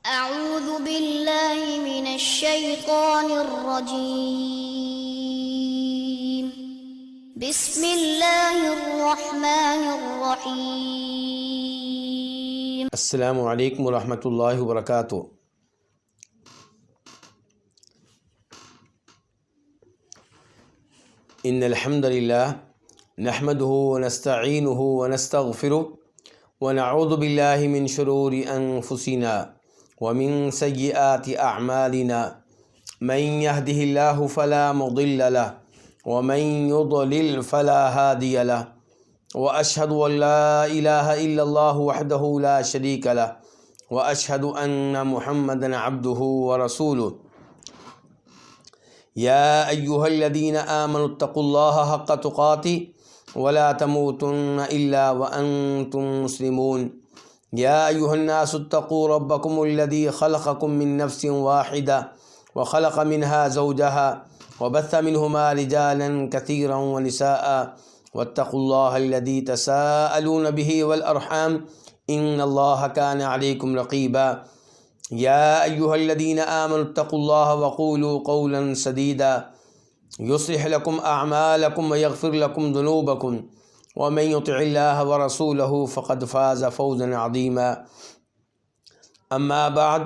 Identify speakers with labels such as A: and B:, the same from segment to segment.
A: أعوذ بالله من الشيطان الرجيم. بسم الله الرحمن الرحيم.
B: السلام علیکم ورحمۃ اللہ وبرکاتہ۔ ان الحمد للہ نحمده ونستعینه ونستغفره ونعوذ باللہ من شرور انفسنا ومن سیئات اعمالنا من يهده اللہ فلا مضل له ومن يضلل فلا هادی له وأشهد أن لا إله إلا الله وحده لا شريك له وأشهد أن محمدا عبده ورسوله يا أيها الذين آمنوا اتقوا الله حق تقاته ولا تموتن إلا وأنتم مسلمون يا أيها الناس اتقوا ربكم الذي خلقكم من نفس واحدة وخلق منها زوجها وبث منهما رجالا كثيرا ونساء واتقوا الله الذي تساءلون به والأرحام إن الله كان عليكم رقيبا يا أيها الذين آمنوا اتقوا الله وقولوا قولا سديدا يصلح لكم أعمالكم ويغفر لكم ذنوبكم ومن يطع الله ورسوله فقد فاز فوزا عظيما أما بعد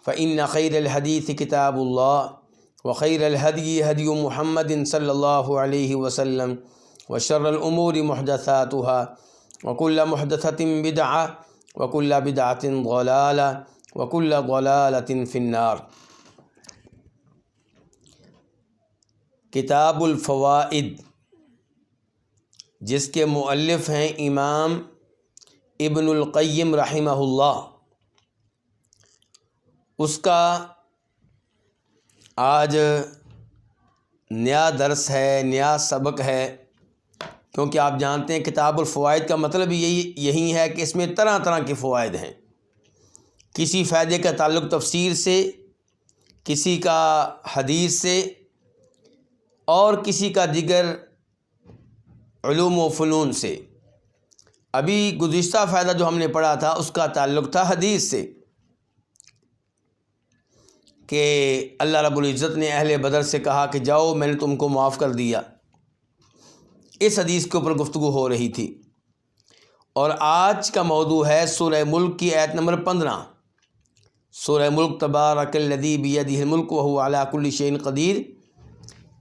B: فإن خير الحديث كتاب الله وخير الهدي هدي محمد صلى الله عليه وسلم وشر الأمور محدثاتها وكل محدثة بدعة وكل بدعة ضلالة وكل ضلالة في النار۔ کتاب الفوائد، جس کے مؤلف ہیں امام ابن القیم رحمہ اللہ، اس کا آج نیا درس ہے، نیا سبق ہے، کیونکہ آپ جانتے ہیں کتاب الفوائد کا مطلب یہی ہے کہ اس میں طرح طرح کے فوائد ہیں۔ کسی فائدے کا تعلق تفسیر سے، کسی کا حدیث سے، اور کسی کا دیگر علوم و فنون سے۔ ابھی گزشتہ فائدہ جو ہم نے پڑھا تھا اس کا تعلق تھا حدیث سے، کہ اللہ رب العزت نے اہل بدر سے کہا کہ جاؤ میں نے تم کو معاف کر دیا۔ اس حدیث کے اوپر گفتگو ہو رہی تھی، اور آج کا موضوع ہے سورہ ملک کی آیت نمبر 15۔ سورہ ملک تبارک الذی بیدہ الملک وہو علی کل شیء قدیر،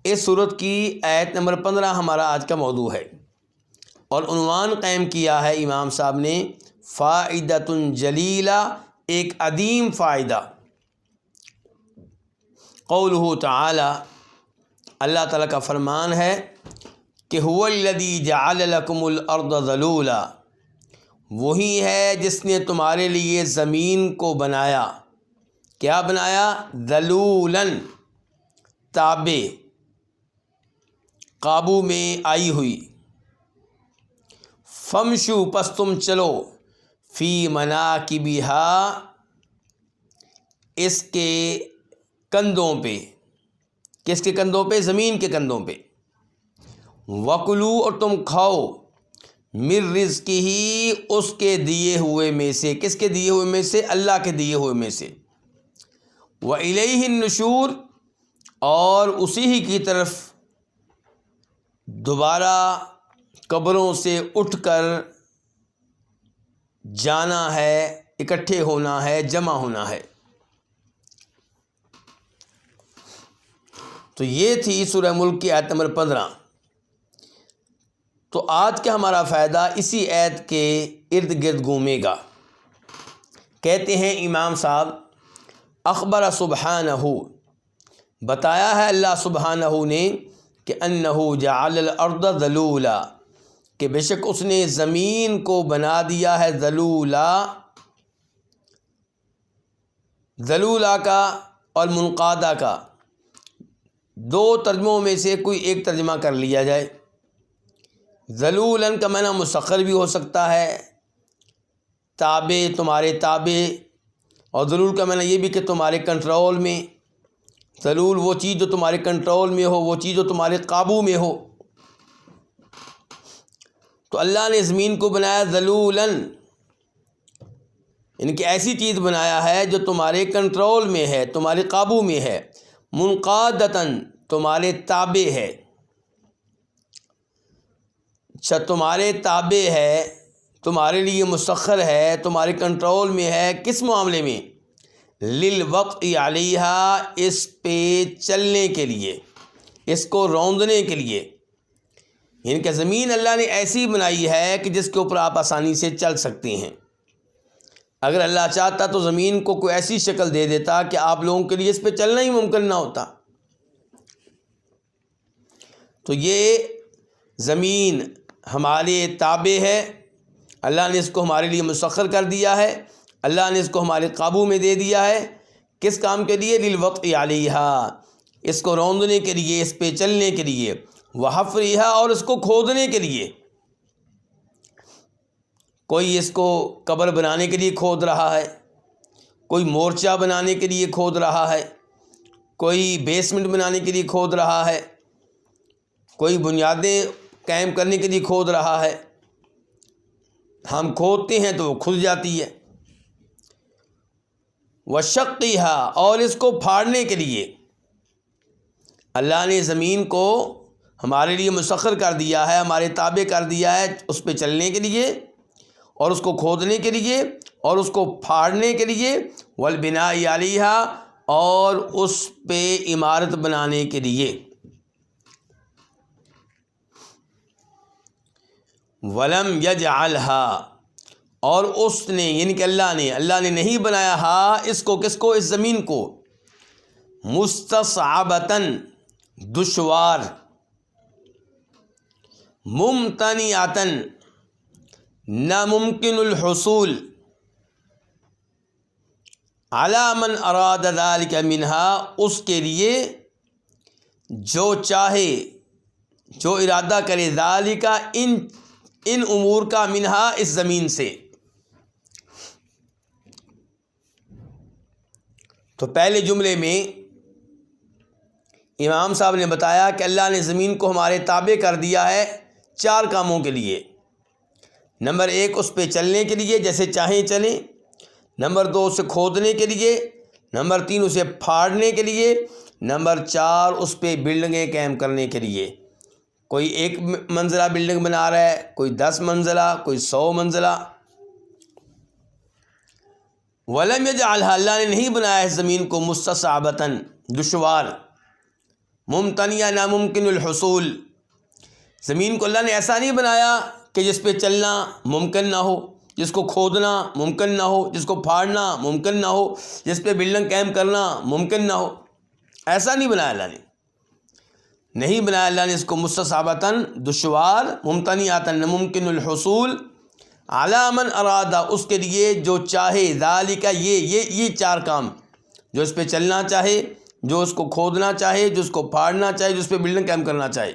B: اس سورت کی آیت نمبر 15 ہمارا آج کا موضوع ہے، اور عنوان قائم کیا ہے امام صاحب نے فائدۃ جلیلہ، ایک عظیم فائدہ۔ قولہ تعالی، اللہ تعالیٰ کا فرمان ہے کہ هو الذی جعل لکم الارض ذلولا، وہی ہے جس نے تمہارے لیے زمین کو بنایا۔ کیا بنایا؟ ذلولاً، تابع، قابو میں آئی ہوئی۔ فمشو، پس تم چلو، فی مناکبہا، اس کے کندھوں پہ۔ کس کے کندھوں پہ؟ زمین کے کندھوں پہ۔ وَكُلُوا، اور تم کھاؤ، مِن رِزْقِهِ، اس کے دیے ہوئے میں سے۔ کس کے دیے ہوئے میں سے؟ اللہ کے دیے ہوئے میں سے۔ وَإِلَيْهِ النُّشُورُ، اور اسی ہی کی طرف دوبارہ قبروں سے اٹھ کر جانا ہے، اکٹھے ہونا ہے، جمع ہونا ہے۔ تو یہ تھی سورہ ملک کی آیت نمبر 15۔ تو آج کا ہمارا فائدہ اسی آیت کے ارد گرد گھومے گا۔ کہتے ہیں امام صاحب، اخبر سبحانہ، بتایا ہے اللہ سبحانہ نے کہ انہ جعل الارض ذلولا، کہ بے شک اس نے زمین کو بنا دیا ہے ذلولا۔ ذلولا کا اور منقادہ کا دو ترجموں میں سے کوئی ایک ترجمہ کر لیا جائے۔ ذلولاً کا معنی مسخر بھی ہو سکتا ہے، تابع، تمہارے تابع، اور ذلول کا معنی یہ بھی کہ تمہارے کنٹرول میں۔ ذلول وہ چیز جو تمہارے کنٹرول میں ہو، وہ چیز جو تمہارے قابو میں ہو۔ تو اللہ نے زمین کو بنایا ذلولاً، یعنی کہ ایسی چیز بنایا ہے جو تمہارے کنٹرول میں ہے، تمہارے قابو میں ہے، منقادتاً تمہارے تابع ہے. اچھا، تمہارے تابع ہے، تمہارے لیے مسخر ہے، تمہارے کنٹرول میں ہے. کس معاملے میں؟ للوقت علیہا، اس پہ چلنے کے لیے، اس کو روندنے کے لیے. یعنی کہ زمین اللہ نے ایسی بنائی ہے کہ جس کے اوپر آپ آسانی سے چل سکتے ہیں. اگر اللہ چاہتا تو زمین کو کوئی ایسی شکل دے دیتا کہ آپ لوگوں کے لیے اس پہ چلنا ہی ممکن نہ ہوتا. تو یہ زمین ہمارے تابع ہے، اللہ نے اس کو ہمارے لیے مسخر کر دیا ہے، اللہ نے اس کو ہمارے قابو میں دے دیا ہے. کس کام کے لیے؟ للوقت علیہا، اس کو روندنے کے لیے، اس پہ چلنے کے لیے. وحفرہا، اور اس کو کھودنے کے لیے. کوئی اس کو قبر بنانے کے لیے کھود رہا ہے، کوئی مورچہ بنانے کے لیے کھود رہا ہے، کوئی بیسمنٹ بنانے کے لیے کھود رہا ہے، کوئی بنیادیں قائم کرنے کے لیے کھود رہا ہے. ہم کھودتے ہیں تو وہ کھل جاتی ہے. وشقھا، اور اس کو پھاڑنے کے لیے. اللہ نے زمین کو ہمارے لیے مسخر کر دیا ہے، ہمارے تابع کر دیا ہے، اس پہ چلنے کے لیے اور اس کو کھودنے کے لیے اور اس کو پھاڑنے کے لیے. والبناء علیہا، اور اس پہ عمارت بنانے کے لیے. ولم یجعلہا، اور اس نے یعنی کہ اللہ نے نہیں بنایا اس کو، کس کو؟ اس زمین کو. مستصعبتاً، دشوار. ممتنعتاً، ناممکن الحصول. علی من اراد ذلک منہا، اس کے لیے جو چاہے، جو ارادہ کرے، ذالک، ان امور کا، منہا، اس زمین سے. تو پہلے جملے میں امام صاحب نے بتایا کہ اللہ نے زمین کو ہمارے تابع کر دیا ہے 4 کاموں کے لیے. نمبر 1، اس پہ چلنے کے لیے، جیسے چاہیں چلیں. نمبر 2، اسے کھودنے کے لیے. نمبر 3، اسے پھاڑنے کے لیے. نمبر 4، اس پہ بلڈنگیں قائم کرنے کے لیے. کوئی 1 منزلہ بلڈنگ بنا رہا ہے، کوئی 10 منزلہ، کوئی 100 منزلہ. ولم یجعلھا، اللہ نے نہیں بنایا ہے زمین کو مستصعبتاً، دشوار. ممتنع، ناممکن الحصول. زمین کو اللہ نے ایسا نہیں بنایا کہ جس پہ چلنا ممکن نہ ہو، جس کو کھودنا ممکن نہ ہو، جس کو پھاڑنا ممکن نہ ہو، جس پہ بلڈنگ قائم کرنا ممکن نہ ہو. ایسا نہیں بنایا اللہ نے. نہیں بنایا اللہ نے اس کو مستصعبتاً، دشوار. ممتنعتاً، ناممکن الحصول. علی من ارادہ، اس کے لیے جو چاہے. ذالک، یہ 4 کام، جو اس پہ چلنا چاہے، جو اس کو کھودنا چاہے، جو اس کو پھاڑنا چاہے، جو اس پہ بلڈنگ قائم کرنا چاہے،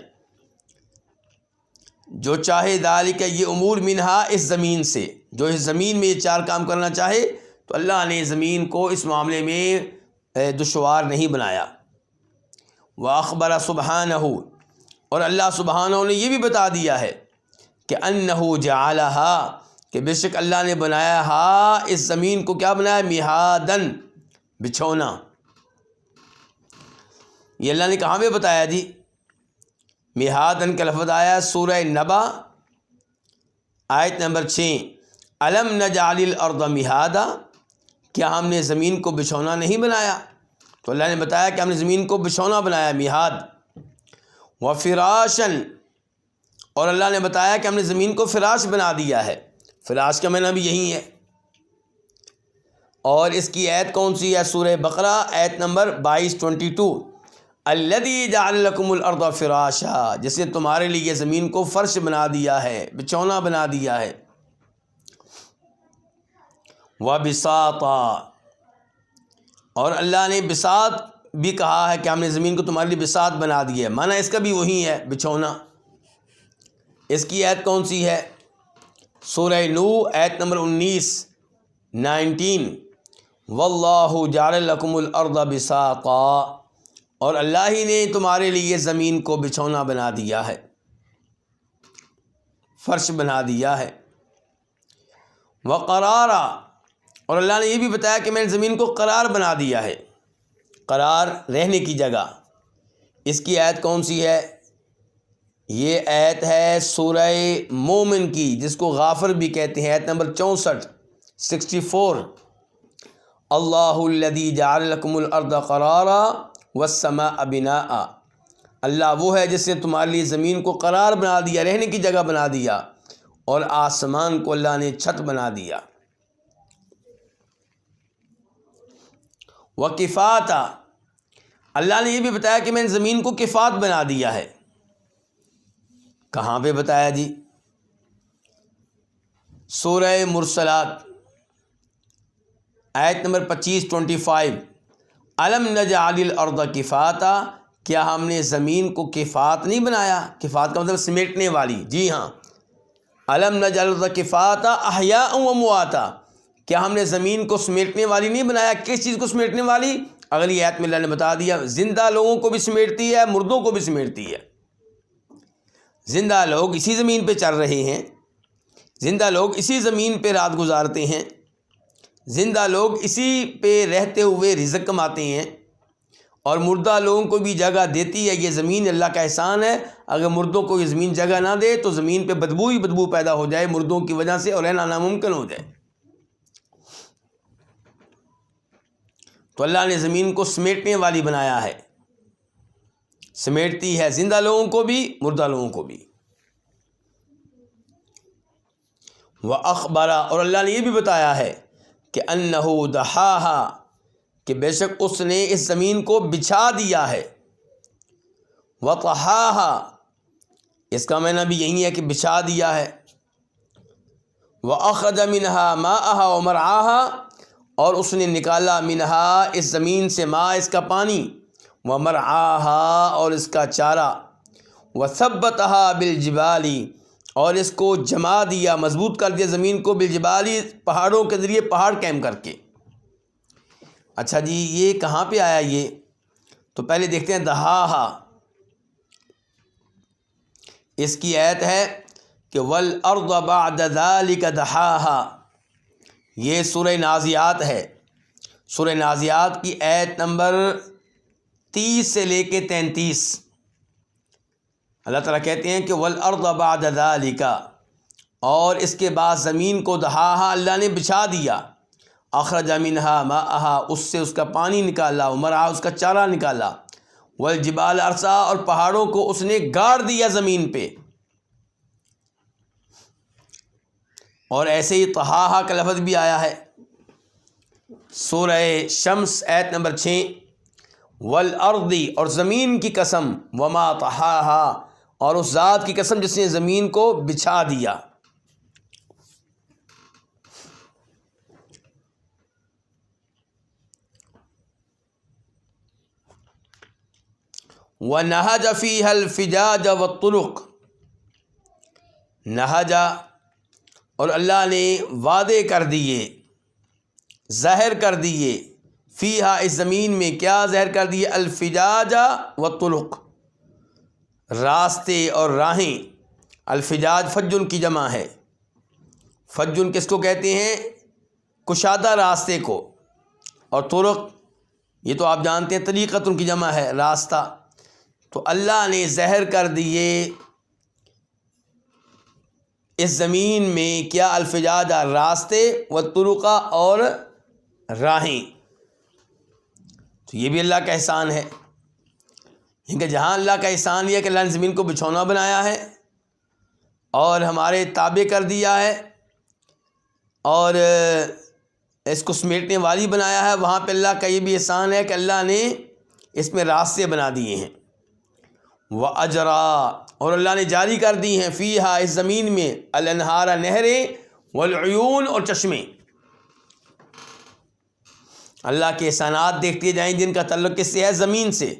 B: جو چاہے. ذالک، یہ امور، منہا، اس زمین سے. جو اس زمین میں یہ 4 کام کرنا چاہے تو اللہ نے زمین کو اس معاملے میں دشوار نہیں بنایا. وَأَخْبَرَ سُبْحَانَهُ، اور اللہ سبحانہ نے یہ بھی بتا دیا ہے کہ أَنَّهُ جَعَلَهَا، کہ بے شک اللہ نے بنایا اس زمین کو. کیا بنایا؟ مہادن، بچھونا. یہ اللہ نے کہاں پہ بتایا جی؟ مہادن کا لفظ آیا سورہ نبا آیت نمبر 6. أَلَمْ نَجْعَلِ الْأَرْضَ مِهَادًا، کیا ہم نے زمین کو بچھونا نہیں بنایا؟ تو اللہ نے بتایا کہ ہم نے زمین کو بچھونا بنایا، مہاد. وَفِرَاشًا، اور اللہ نے بتایا کہ ہم نے زمین کو فراش بنا دیا ہے. فراش کا معنی بھی یہی ہے. اور اس کی آیت کون سی ہے؟ سورہ بقرہ آیت نمبر 22 الذی جعل لکم الارض فراشا، جس نے تمہارے لیے زمین کو فرش بنا دیا ہے، بچھونا بنا دیا ہے. وبساطا، اور اللہ نے بساط بھی کہا ہے کہ ہم نے زمین کو تمہارے لیے بساط بنا دی ہے. معنی اس کا بھی وہی ہے، بچھونا. اس کی آیت کون سی ہے؟ سورہ نو آیت نمبر 19 واللہ جعل لکم الارض بساطا، اور اللہ ہی نے تمہارے لیے زمین کو بچھونا بنا دیا ہے، فرش بنا دیا ہے. وقرارا، اور اللہ نے یہ بھی بتایا کہ میں نے زمین کو قرار بنا دیا ہے، قرار رہنے کی جگہ۔ اس کی آیت کون سی ہے؟ یہ آیت ہے سورہ مومن کی، جس کو غافر بھی کہتے ہیں، آیت نمبر 64 اللہ الذی جعل لکم الارض قرارا والسماء بناء۔ اللہ وہ ہے جس نے تمہارے لیے زمین کو قرار بنا دیا، رہنے کی جگہ بنا دیا، اور آسمان کو اللہ نے چھت بنا دیا۔ وَكِفَاتًا، اللہ نے یہ بھی بتایا کہ میں نے زمین کو کفات بنا دیا ہے۔ کہاں پہ بتایا جی؟ سورہ مرسلات آیت نمبر 25 الم نجعل الارض کفاتا، کیا ہم نے زمین کو کفات نہیں بنایا؟ کفات کا مطلب سمیٹنے والی، جی ہاں۔ الم نجعل الارض کفاتا احیاء و امواتا، کیا ہم نے زمین کو سمیٹنے والی نہیں بنایا؟ کس چیز کو سمیٹنے والی؟ اگلی آیت میں اللہ نے بتا دیا، زندہ لوگوں کو بھی سمیٹتی ہے، مردوں کو بھی سمیٹتی ہے۔ زندہ لوگ اسی زمین پہ چل رہے ہیں، زندہ لوگ اسی زمین پہ رات گزارتے ہیں، زندہ لوگ اسی پہ رہتے ہوئے رزق کماتے ہیں، اور مردہ لوگوں کو بھی جگہ دیتی ہے۔ یہ زمین اللہ کا احسان ہے۔ اگر مردوں کو یہ زمین جگہ نہ دے تو زمین پہ بدبو ہی بدبو پیدا ہو جائے مردوں کی وجہ سے، اور رہنا ناممکن ہو جائے۔ تو اللہ نے زمین کو سمیٹنے والی بنایا ہے، سمیٹتی ہے زندہ لوگوں کو بھی، مردہ لوگوں کو بھی۔ وَأَخْبَرَ، اور اللہ نے یہ بھی بتایا ہے کہ أَنَّهُ دَحَاهَا، کہ بے شک اس نے اس زمین کو بچھا دیا ہے۔ وَطَحَاهَا، اس کا معنی بھی یہی ہے کہ بچھا دیا ہے۔ وَأَخْرَجَ مِنْهَا مَاءَهَا وَمَرْعَاهَا، اور اس نے نکالا منہا، اس زمین سے، ماء اس کا پانی، وَمَرْعَاهَا، اور اس کا چارہ، وَثَبَّتَهَا بِالْجِبَالِ، اور اس کو جما دیا، مضبوط کر دیا زمین کو، بالجبالی، پہاڑوں کے ذریعے، پہاڑ قائم کر کے۔ اچھا جی، یہ کہاں پہ آیا یہ؟ تو پہلے دیکھتے ہیں دہاہا۔ اس کی آیت ہے کہ وَالْأَرْضَ بَعْدَ ذَلِكَ دَحَاهَا، یہ سورہ نازعات ہے۔ سورہ نازعات کی آیت نمبر 30 سے لے کے 33 اللہ تعالیٰ کہتے ہیں کہ وَالْأَرْضَ بَعْدَ ذَلِكَ، اور اس کے بعد زمین کو دہاہا، اللہ نے بچھا دیا۔ اخرج منہا ماءہا، اس سے اس کا پانی نکالا، ومرعا، اس کا چارہ نکالا، والجبال ارسا، اور پہاڑوں کو اس نے گاڑ دیا زمین پہ۔ اور ایسے ہی طہاہا کا لفظ بھی آیا ہے سورہ شمس آیت نمبر 6، والارض، اور زمین کی قسم، وما طہاہا، اور اس ذات کی قسم جس نے زمین کو بچھا دیا۔ وَنَهَجَ فِيهَا الْفِجَاجَ وَالطُّرُقَ، نہجا، اور اللہ نے وعدے کر دیے، ظاہر کر دیے، فیہا، اس زمین میں، کیا ظاہر کر دیے؟ الفجاج والطرق، راستے اور راہیں۔ الفجاج فجن کی جمع ہے۔ فجن کس کو کہتے ہیں؟ کشادہ راستے کو، اور طرق، یہ تو آپ جانتے ہیں طریقۃ کی جمع ہے، راستہ۔ تو اللہ نے ظاہر کر دیے اس زمین میں، کیا؟ الفجاج، راستے، والطرق، اور راہیں۔ تو یہ بھی اللہ کا احسان ہے، کیونکہ جہاں اللہ کا احسان یہ کہ اللہ نے زمین کو بچھونا بنایا ہے اور ہمارے تابع کر دیا ہے، اور اس کو سمیٹنے والی بنایا ہے، وہاں پہ اللہ کا یہ بھی احسان ہے کہ اللہ نے اس میں راستے بنا دیے ہیں۔ وَأَجْرَا، اور اللہ نے جاری کر دی ہیں، فیہا، اس زمین میں، الانہار، نہریں، والعیون، اور چشمے۔ اللہ کے احسانات دیکھتے جائیں جن کا تعلق کس سے ہے؟ زمین سے۔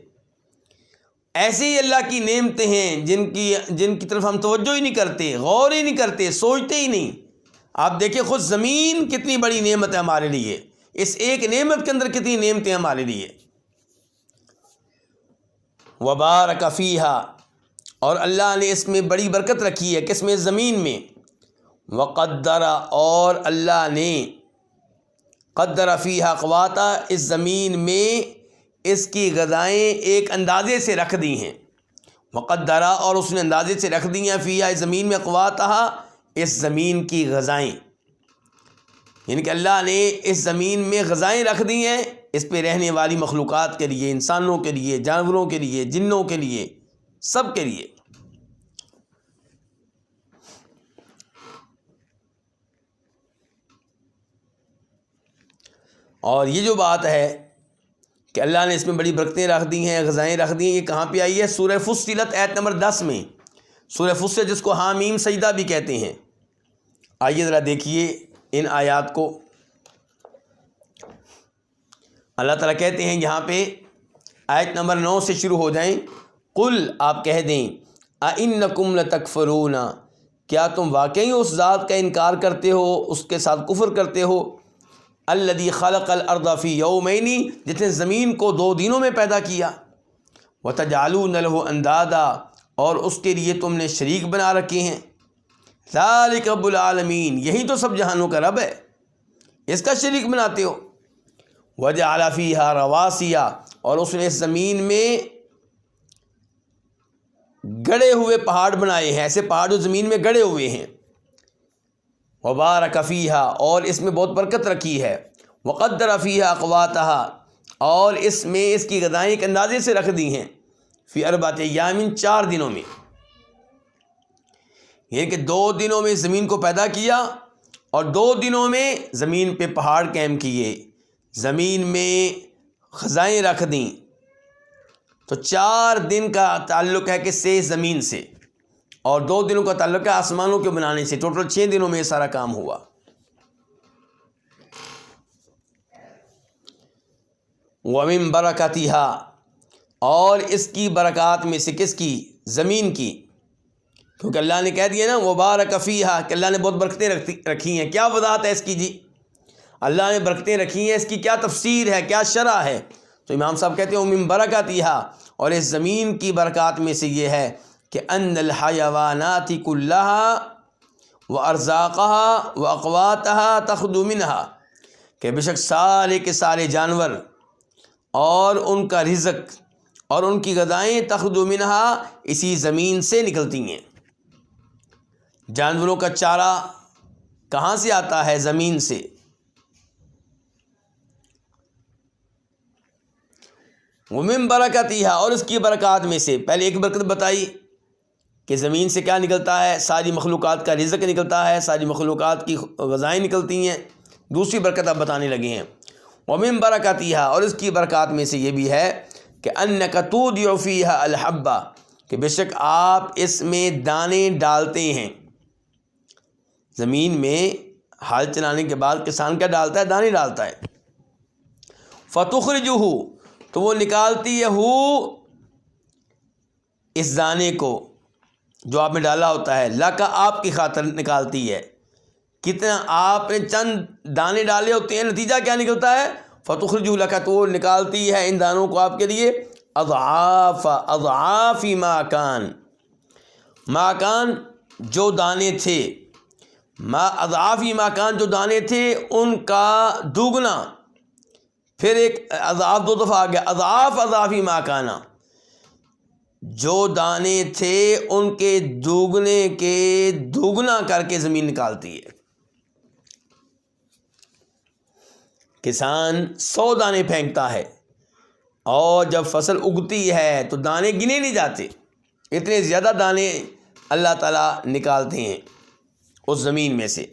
B: ایسے ہی اللہ کی نعمتیں ہیں جن کی طرف ہم توجہ ہی نہیں کرتے، غور ہی نہیں کرتے، سوچتے ہی نہیں۔ آپ دیکھیں خود زمین کتنی بڑی نعمت ہے ہمارے لیے، اس ایک نعمت کے اندر کتنی نعمتیں ہمارے لیے۔ وبارک فیہا، اور اللہ نے اس میں بڑی برکت رکھی ہے، کس میں؟ زمین میں۔ وقدر، اور اللہ نے قدر فیہا اقواتا، اس زمین میں اس کی غذائیں ایک اندازے سے رکھ دی ہیں، وقدرہ اور اس نے اندازے سے رکھ دی ہیں، فیہا اس زمین میں اقواتہا اس زمین کی غذائیں، یعنی کہ اللہ نے اس زمین میں غذائیں رکھ دی ہیں اس پہ رہنے والی مخلوقات کے لیے، انسانوں کے لیے، جانوروں کے لیے، جنوں کے لیے، سب کے لیے۔ اور یہ جو بات ہے کہ اللہ نے اس میں بڑی برکتیں رکھ دی ہیں، غذائیں رکھ دی ہیں، یہ کہاں پہ آئی ہے؟ سورہ فصلت آیت نمبر 10 میں، سورہ فصلت جس کو حامیم سجدہ بھی کہتے ہیں۔ آئیے ذرا دیکھیے ان آیات کو۔ اللہ تعالیٰ کہتے ہیں یہاں پہ آیت نمبر 9 سے شروع ہو جائیں، قل آپ کہہ دیں، اَإِنَّكُمْ لَتَكْفُرُونَ، کیا تم واقعی اس ذات کا انکار کرتے ہو، اس کے ساتھ کفر کرتے ہو، الذی خلق الارض فی یومین، جس نے زمین کو 2 دنوں میں پیدا کیا، وتجعلون لہ اندادا، اور اس کے لیے تم نے شریک بنا رکھے ہیں، ذالک رب العالمین، یہی تو سب جہانوں کا رب ہے، اس کا شریک بناتے ہو، وجعل فیہا رواسیا، اور اس نے اس زمین میں گڑے ہوئے پہاڑ بنائے ہیں، ایسے پہاڑ جو زمین میں گڑے ہوئے ہیں، وبارک فیہا، اور اس میں بہت برکت رکھی ہے، وقدر فیہا اقواتہا، اور اس میں اس کی غذائیں ایک اندازے سے رکھ دی ہیں، فی اربعۃ ایام، 4 دنوں میں، یہ کہ 2 دنوں میں زمین کو پیدا کیا اور 2 دنوں میں زمین پہ پہاڑ قائم کیے، زمین میں غذائیں رکھ دیں، تو 4 دن کا تعلق ہے کس سے؟ زمین سے، اور 2 دنوں کا تعلق ہے آسمانوں کے بنانے سے، ٹوٹل 6 دنوں میں یہ سارا کام ہوا۔ وَمِن بَرَكَتِهَا، اور اس کی برکات میں سے، کس کی؟ زمین کی، کیونکہ اللہ نے کہہ دیا نا وَبَارَكَ فِيهَا، کہ اللہ نے بہت برکتیں رکھی ہیں۔ کیا وضاحت ہے اس کی؟ جی اللہ نے برکتیں رکھی ہیں، اس کی کیا تفسیر ہے، کیا شرح ہے؟ تو امام صاحب کہتے ہیں وَمِن بَرَكَتِهَا، اور اس زمین کی برکات میں سے یہ ہے کہ ان الحیوانات کلها وارزاقها واقواتها تخرج منها، کہ بے شک سارے کے سارے جانور اور ان کا رزق اور ان کی غذائیں تخرج منها، اسی زمین سے نکلتی ہیں۔ جانوروں کا چارہ کہاں سے آتا ہے؟ زمین سے۔ وَمِن بَرَكَتِهَا، اور اس کی برکات میں سے، پہلے ایک برکت بتائی کہ زمین سے کیا نکلتا ہے؟ ساری مخلوقات کا رزق نکلتا ہے، ساری مخلوقات کی غذائیں نکلتی ہیں۔ دوسری برکت اب بتانے لگے ہیں، وَمِن بَرَكَتِهَا، اور اس کی برکات میں سے یہ بھی ہے کہ أَنَّكَ تُودِعُ فِيهَا الْحَبَّ، کہ بے شک آپ اس میں دانے ڈالتے ہیں۔ زمین میں ہل چلانے کے بعد کسان کیا ڈالتا ہے؟ دانے ڈالتا ہے۔ فَتُخْرِجُهُ، تو وہ نکالتی ہے اس دانے کو جو آپ نے ڈالا ہوتا ہے، لَکَ، آپ کی خاطر نکالتی ہے۔ کتنا آپ نے چند دانے ڈالے ہوتے ہیں، نتیجہ کیا نکلتا ہے؟ فَتُخْرِجُهُ لَكَ، تو وہ نکالتی ہے ان دانوں کو آپ کے لیے اضعاف ما کان، ما کان جو دانے تھے، اضعاف ما کان جو دانے تھے ان کا دوگنا، پھر ایک اضعاف 2 دفعہ آ گیا، اضعاف ما کانا، جو دانے تھے ان کے دوگنے کے دوگنا کر کے زمین نکالتی ہے۔ کسان 100 دانے پھینکتا ہے اور جب فصل اگتی ہے تو دانے گنے نہیں جاتے، اتنے زیادہ دانے اللہ تعالیٰ نکالتے ہیں اس زمین میں سے۔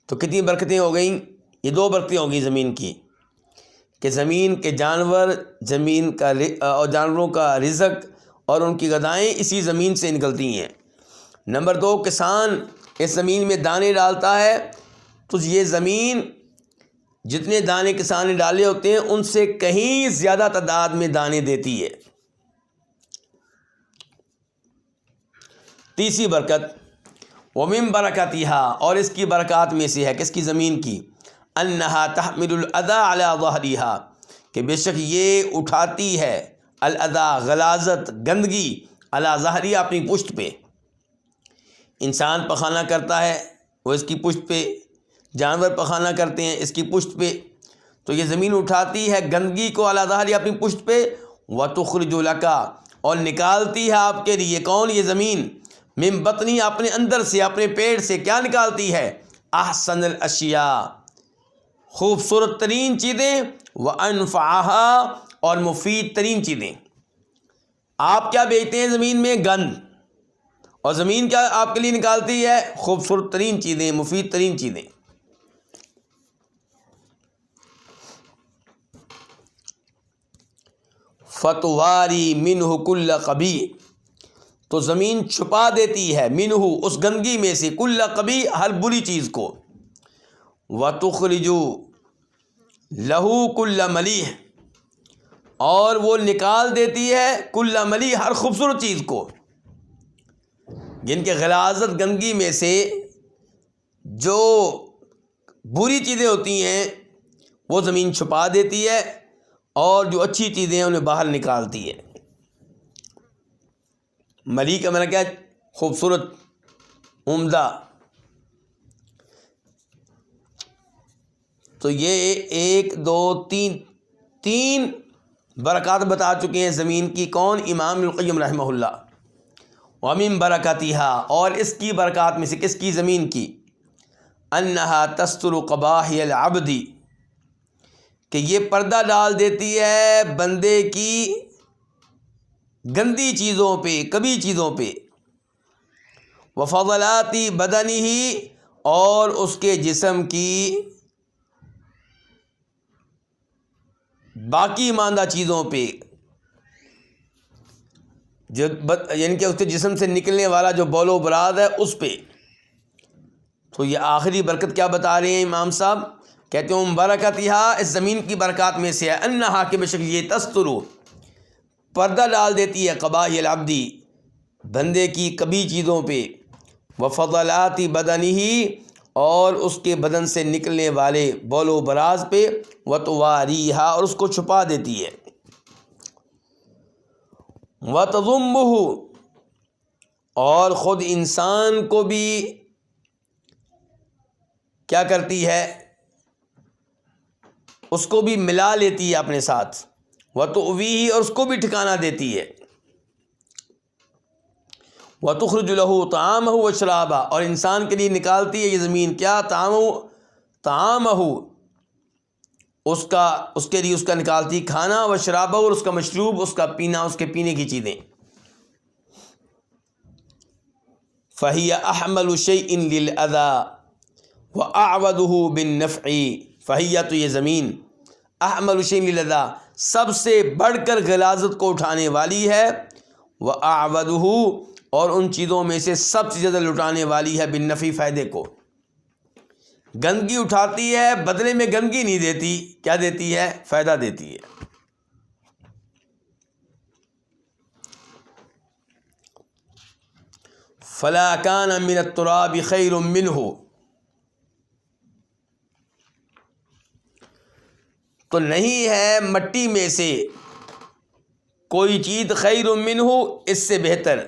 B: تو کتنی برکتیں ہو گئیں؟ یہ 2 برکتیں ہوں گی زمین کی، کہ زمین کے جانور، زمین کا اور جانوروں کا رزق اور ان کی غذائیں اسی زمین سے نکلتی ہیں۔ نمبر 2، کسان اس زمین میں دانے ڈالتا ہے تو یہ زمین جتنے دانے کسان نے ڈالے ہوتے ہیں ان سے کہیں زیادہ تعداد میں دانے دیتی ہے۔ تیسری برکت، وَمِن بَرَكَتِهَا، اور اس کی برکات میں سے ہے، کس کی؟ زمین کی، أَنَّهَا تَحْمِلُ الْأَذَى عَلَى ظَهْرِهَا، کہ بے شک یہ اٹھاتی ہے الأذى، غلاظت، گندگی، علی ظہری، اپنی پشت پہ۔ انسان پخانہ کرتا ہے وہ اس کی پشت پہ جانور پخانہ کرتے ہیں اس کی پشت پہ، تو یہ زمین اٹھاتی ہے گندگی کو علی ظہری اپنی پشت پہ، وَتُخْرِجُ لَكَ اور نکالتی ہے آپ کے لیے، کون؟ یہ زمین، من بطنی اپنے اندر سے، اپنے پیٹ سے کیا نکالتی ہے؟ احسن الاشیاء خوبصورت ترین چیزیں، وانفعها اور مفید ترین چیزیں۔ آپ کیا بیچتے ہیں زمین میں؟ گند، اور زمین کیا آپ کے لیے نکالتی ہے؟ خوبصورت ترین چیزیں، مفید ترین چیزیں۔ فتواری منہ کل قبیح تو زمین چھپا دیتی ہے، منہ اس گندگی میں سے، کل قبیح ہر بری چیز کو، وتخرج لہو کل ملیح اور وہ نکال دیتی ہے کل ملیح ہر خوبصورت چیز کو، جن کے غلاظت گندگی میں سے جو بری چیزیں ہوتی ہیں وہ زمین چھپا دیتی ہے، اور جو اچھی چیزیں ہیں انہیں باہر نکالتی ہے۔ ملی کا معنی کیا ہے؟ خوبصورت، عمدہ۔ تو یہ 1 2 3 برکات بتا چکے ہیں زمین کی، کون؟ امام ابن القیم رحمہ اللہ۔ ومن برکاتها اور اس کی برکات میں سے، کس کی؟ زمین کی، انہا تستر قباحی العبد کہ یہ پردہ ڈال دیتی ہے بندے کی گندی چیزوں پہ، کبھی چیزوں پہ، وفضلات بدنہ اور اس کے جسم کی باقی ماندہ چیزوں پہ، جو یعنی کہ اس کے جسم سے نکلنے والا جو بول و براز ہے اس پہ۔ تو یہ آخری برکت کیا بتا رہے ہیں امام صاحب؟ کہتے ہیں برکتہا اس زمین کی برکات میں سے ہے، انہا کہ بے شک یہ تسترو پردہ ڈال دیتی ہے، قباحی العبدی بندے کی کبھی چیزوں پہ، وفضلات بدنہ اور اس کے بدن سے نکلنے والے بول و براز پہ، وتواریہا اور اس کو چھپا دیتی ہے، وتضمہ اور خود انسان کو بھی کیا کرتی ہے؟ اس کو بھی ملا لیتی ہے اپنے ساتھ، وتؤویہ اور اس کو بھی ٹھکانہ دیتی ہے، وتخرج لہ طعامہ وشرابہ اور انسان کے لیے نکالتی ہے یہ زمین کیا؟ طعامہ اس کے لیے اس کا نکالتی کھانا، وشرابہ اور اس کا مشروب، اس کا پینا، اس کے پینے کی چیزیں۔ فہی احمل شیء للاذی واعوضہ بالنفع فہی تو یہ زمین احمل شیء للاذی سب سے بڑھ کر غلاظت کو اٹھانے والی ہے، واعوضہ اور ان چیزوں میں سے سب سے زیادہ لٹانے والی ہے، بالنفع فائدے کو۔ گندگی اٹھاتی ہے، بدلے میں گندگی نہیں دیتی، کیا دیتی ہے؟ فائدہ دیتی ہے۔ فلا کان من التراب خیر منہ تو نہیں ہے مٹی میں سے کوئی چیز خیر منہ اس سے بہتر،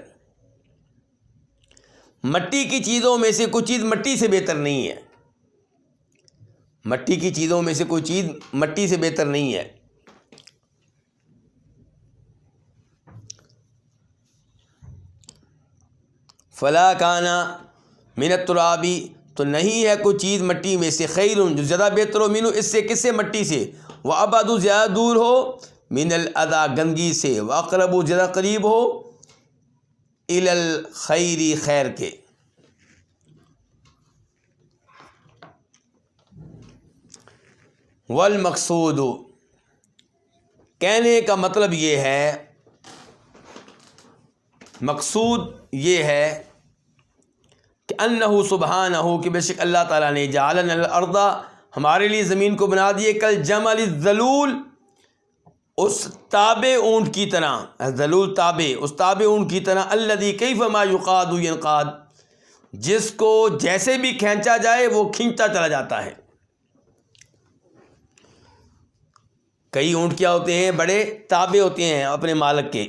B: مٹی کی چیزوں میں سے کوئی چیز مٹی سے بہتر نہیں ہے، مٹی کی چیزوں میں سے کوئی چیز مٹی سے بہتر نہیں ہے۔ فلا کانا من التراب تو نہیں ہے کوئی چیز مٹی میں سے، خیر جو زیادہ بہتر ہو، منہ اس سے، کس سے؟ مٹی سے، وابعد زیادہ دور ہو، من الاذی گندگی سے، واقرب زیادہ قریب ہو، الی الخیر خیر کے۔ والمقصود کہنے کا مطلب یہ ہے، مقصود یہ ہے کہ انہ سبحانہ کہ بے شک اللہ تعالیٰ نے جعلنا الارض ہمارے لیے زمین کو بنا دیے، کل جمل الذلول اس تابع اونٹ کی طرح، ذلول تابع، اس تابع اونٹ کی طرح، الذی کیفما یقاد ینقاد جس کو جیسے بھی کھینچا جائے وہ کھینچتا چلا جاتا ہے۔ کئی اونٹ کیا ہوتے ہیں؟ بڑے تابع ہوتے ہیں اپنے مالک کے،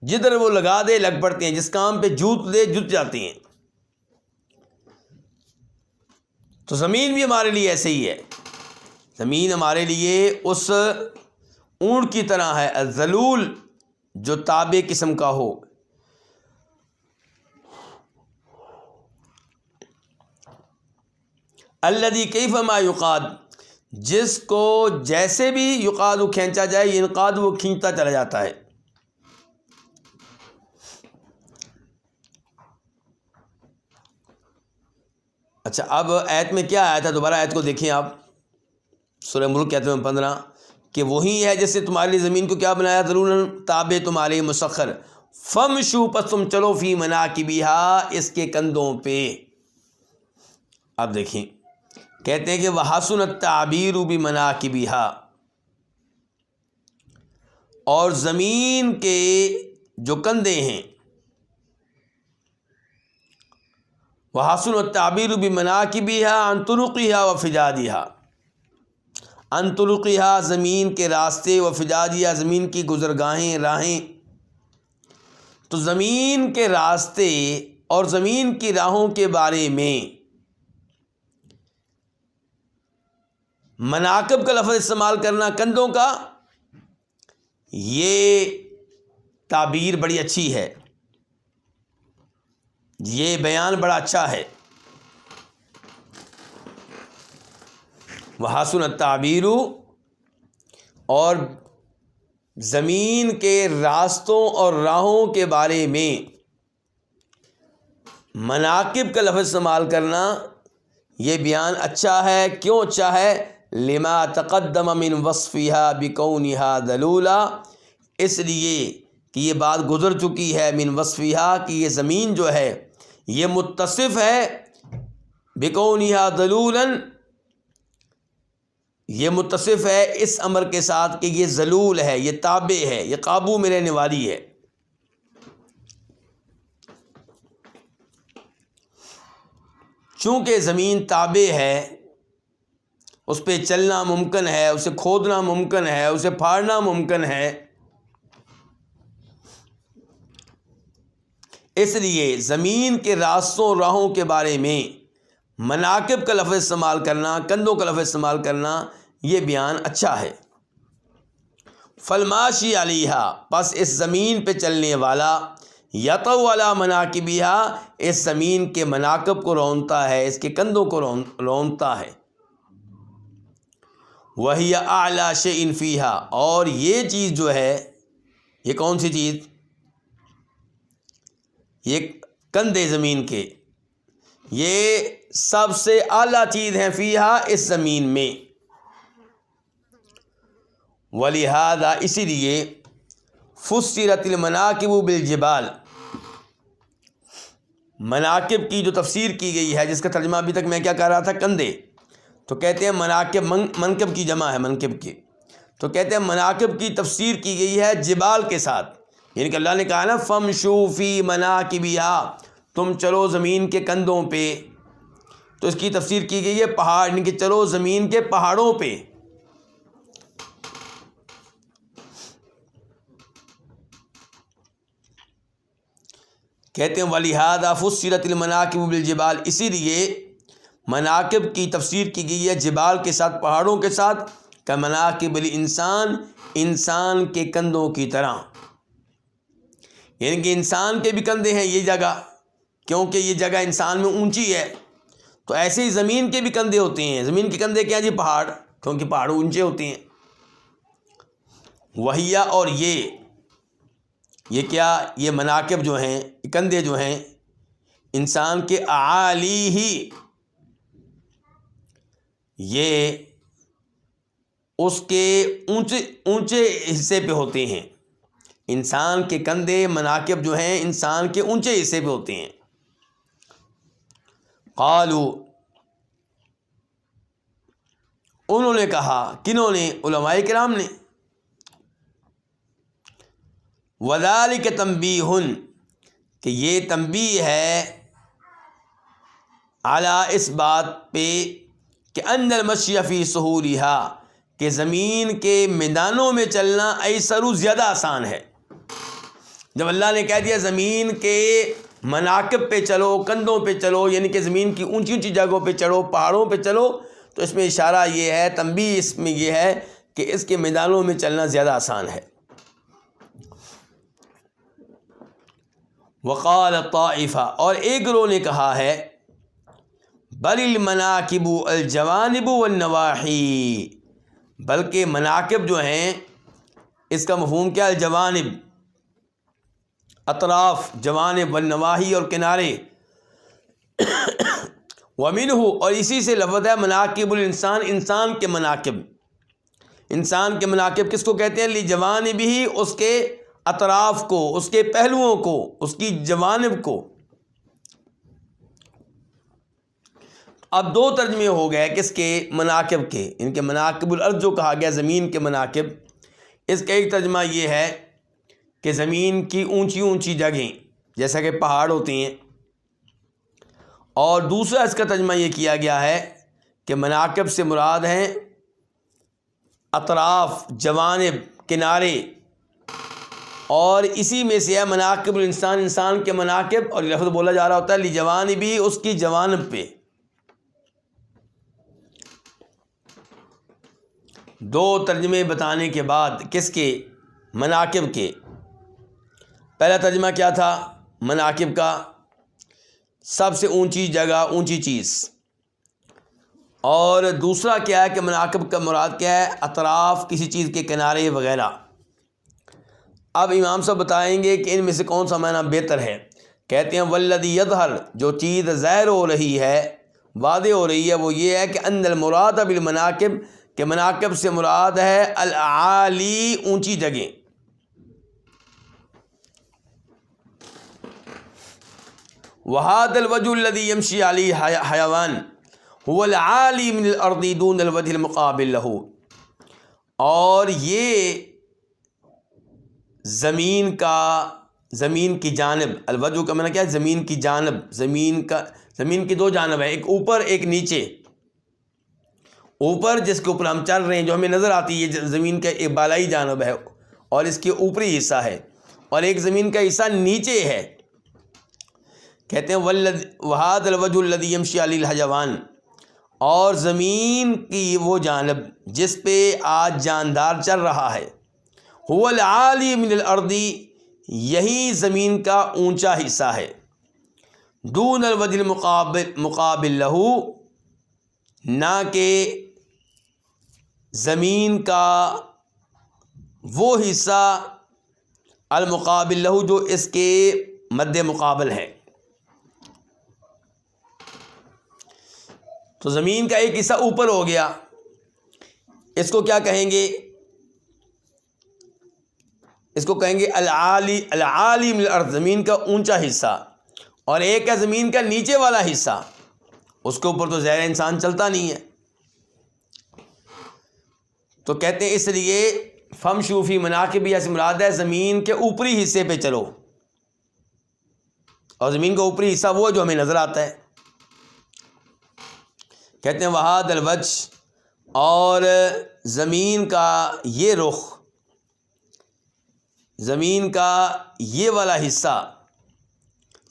B: جدھر وہ لگا دے لگ پڑتے ہیں، جس کام پہ جوت دے جت جاتے ہیں۔ تو زمین بھی ہمارے لیے ایسے ہی ہے. زمین ہمارے لیے اس اونٹ کی طرح ہے الذلول جو تابع قسم کا ہو. الذی کیف ما یقاد جس کو جیسے بھی یقاد وہ کھینچا جائے ینقاد وہ کھینچتا چلا جاتا ہے. اچھا اب آیت میں کیا آیا تھا؟ دوبارہ آیت کو دیکھیں آپ. سورہ ملک آیت نمبر 15 کہ وہی ہے جس نے تمہارے لیے زمین کو کیا بنایا ذلولاً تابع تمہارے مسخر فمشوا پس تم چلو فی مناکبہا اس کے کندھوں پہ. اب دیکھیں کہتے ہیں کہ وحسن التعبیر بمناکبہا اور زمین کے جو کندھے ہیں وحسن التعبیر بمناکبہا عن طرقہا وفجاجہا عن طرقہا زمین کے راستے وفجاجہا زمین کی گزرگاہیں راہیں. تو زمین کے راستے اور زمین کی راہوں کے بارے میں مناکب کا لفظ استعمال کرنا کندھوں کا یہ تعبیر بڑی اچھی ہے, یہ بیان بڑا اچھا ہے. وحسن التعبیر اور زمین کے راستوں اور راہوں کے بارے میں مناکب کا لفظ استعمال کرنا یہ بیان اچھا ہے. کیوں اچھا ہے؟ لما تقدم من وصفها بکونها ذلولا اس لیے کہ یہ بات گزر چکی ہے من وصفها کہ یہ زمین جو ہے یہ متصف ہے بکونها ذلولا یہ متصف ہے اس امر کے ساتھ کہ یہ ذلول ہے, یہ تابع ہے, یہ قابو میں رہنے والی ہے. چونکہ زمین تابع ہے اس پہ چلنا ممکن ہے, اسے کھودنا ممکن ہے, اسے پھاڑنا ممکن ہے, اس لیے زمین کے راستوں راہوں کے بارے میں مناکب کا لفظ استعمال کرنا کندھوں کا لفظ استعمال کرنا یہ بیان اچھا ہے. فالماشی علیہا پس اس زمین پہ چلنے والا یطو علی مناکبہا اس زمین کے مناکب کو رونتا ہے, اس کے کندھوں کو رونتا ہے. وہی اعلی شیء فیہا اور یہ چیز جو ہے یہ کون سی چیز؟ یہ کندھے زمین کے یہ سب سے اعلیٰ چیز ہیں فیہا اس زمین میں. ولہذا اسی لیے فسرت المناکب بالجبال مناکب کی جو تفسیر کی گئی ہے جس کا ترجمہ ابھی تک میں کیا کہہ رہا تھا کندھے, تو کہتے ہیں مناکب منکب کی جمع ہے منکب کی, تو کہتے ہیں مناکب کی تفسیر کی گئی ہے جبال کے ساتھ. یعنی کہ اللہ نے کہا نا فمشوا فی مناکبہا تم چلو زمین کے کندھوں پہ, تو اس کی تفسیر کی گئی ہے پہاڑ, یعنی کہ چلو زمین کے پہاڑوں پہ. کہتے ہیں وَلِهَذَا فُسِّرَتِ الْمَنَاكِبُ بِالْجِبَالِ اسی لیے مناکب کی تفسیر کی گئی ہے جبال کے ساتھ, پہاڑوں کے ساتھ. کَمَنَاكِبِ الْإِنسان انسان کے کندھوں کی طرح, یعنی کہ انسان کے بھی کندھے ہیں یہ جگہ کیونکہ یہ جگہ انسان میں اونچی ہے, تو ایسے ہی زمین کے بھی کندھے ہوتے ہیں. زمین کے کندھے کیا جی؟ پہاڑ, کیونکہ پہاڑ اونچے ہوتے ہیں. وہیا اور یہ کیا؟ یہ مناکب جو ہیں کندھے جو ہیں انسان کے اعالی ہی یہ اس کے اونچے حصے پہ ہوتے ہیں. انسان کے کندھے مناکب جو ہیں انسان کے اونچے حصے پہ ہوتے ہیں. قالو انہوں نے کہا, کنہوں نے؟ علماء کرام نے. وذالک تنبیہ کہ یہ تنبیہ ہے علی اس بات پہ کہ ان المشی فی سہولہا کہ زمین کے میدانوں میں چلنا ایسر زیادہ آسان ہے. جب اللہ نے کہہ دیا زمین کے مناکب پہ چلو، کندھوں پہ چلو، یعنی کہ زمین کی اونچی اونچی جگہوں پہ چڑھو، پہاڑوں پہ چلو، تو اس میں اشارہ یہ ہے، تنبیہ اس میں یہ ہے کہ اس کے میدانوں میں چلنا زیادہ آسان ہے۔ وقال طائفہ، اور ایک گروہ نے کہا ہے، بل المناکب الجوانب والنواحی، بلکہ مناکب جو ہیں اس کا مفہوم کیا؟ الجوانب، اطراف، جوانب، والنواحی، اور کنارے، ومنہ، اور اسی سے لفظ ہے مناکب الانسان، انسان کے مناکب۔ انسان کے مناکب کس کو کہتے ہیں؟ لجوانبہ، اس کے اطراف کو، اس کے پہلوؤں کو، اس کی جوانب کو۔ اب دو ترجمے ہو گئے کس کے؟ مناکب کے، ان کے مناکب الارض جو کہا گیا زمین کے مناکب، اس کا ایک ترجمہ یہ ہے کہ زمین کی اونچی اونچی جگہیں جیسا کہ پہاڑ ہوتے ہیں، اور دوسرا اس کا ترجمہ یہ کیا گیا ہے کہ مناکب سے مراد ہیں اطراف، جوانب، کنارے، اور اسی میں سے ہے مناکب الانسان، انسان کے مناکب، اور یہ لفظ بولا جا رہا ہوتا ہے لجوانبی، اس کی جوانب پہ۔ دو ترجمے بتانے کے بعد کس کے؟ مناکب کے۔ پہلا ترجمہ کیا تھا مناکب کا؟ سب سے اونچی جگہ، اونچی چیز۔ اور دوسرا کیا ہے کہ مناکب کا مراد کیا ہے؟ اطراف، کسی چیز کے کنارے وغیرہ۔ اب امام صاحب بتائیں گے کہ ان میں سے کون سا معنی بہتر ہے۔ کہتے ہیں والذی یظہر، جو چیز ظاہر ہو رہی ہے، واضح ہو رہی ہے، وہ یہ ہے کہ ان المراد بالمناکب، کہ مناکب سے مراد ہے الاعالی، اونچی جگہیں۔ وہذا الوجه الذي يمشي عليه حيوان هو العالی من الارض دون الوجه المقابل له، اور یہ زمین کی جانب، الوجہ کا معنی کیا ہے؟ زمین کی جانب، زمین کی دو جانب ہے، ایک اوپر ایک نیچے۔ اوپر جس کے اوپر ہم چل رہے ہیں، جو ہمیں نظر آتی ہے، یہ زمین کا ایک بالائی جانب ہے اور اس کے اوپری حصہ ہے، اور ایک زمین کا حصہ نیچے ہے۔ کہتے ہیں وہذا الوجہ الذی یمشی علیہ الحیوان، اور زمین کی وہ جانب جس پہ آج جاندار چل رہا ہے، هو العالی من الارض، یہی زمین کا اونچا حصہ ہے، دون الوجہ المقابل له، نہ کہ زمین کا وہ حصہ المقابل له جو اس کے مد مقابل ہے۔ تو زمین کا ایک حصہ اوپر ہو گیا، اس کو کیا کہیں گے؟ اس کو کہیں گے العالی من الارض، زمین کا اونچا حصہ، اور ایک ہے زمین کا نیچے والا حصہ، اس کے اوپر تو ظاہر انسان چلتا نہیں ہے۔ تو کہتے ہیں اس لیے فمشوا فی مناکبہا سے مراد ہے زمین کے اوپری حصے پہ چلو، اور زمین کا اوپری حصہ وہ جو ہمیں نظر آتا ہے۔ کہتے ہیں وہذا الوجہ، اور زمین کا یہ رخ، زمین کا یہ والا حصہ،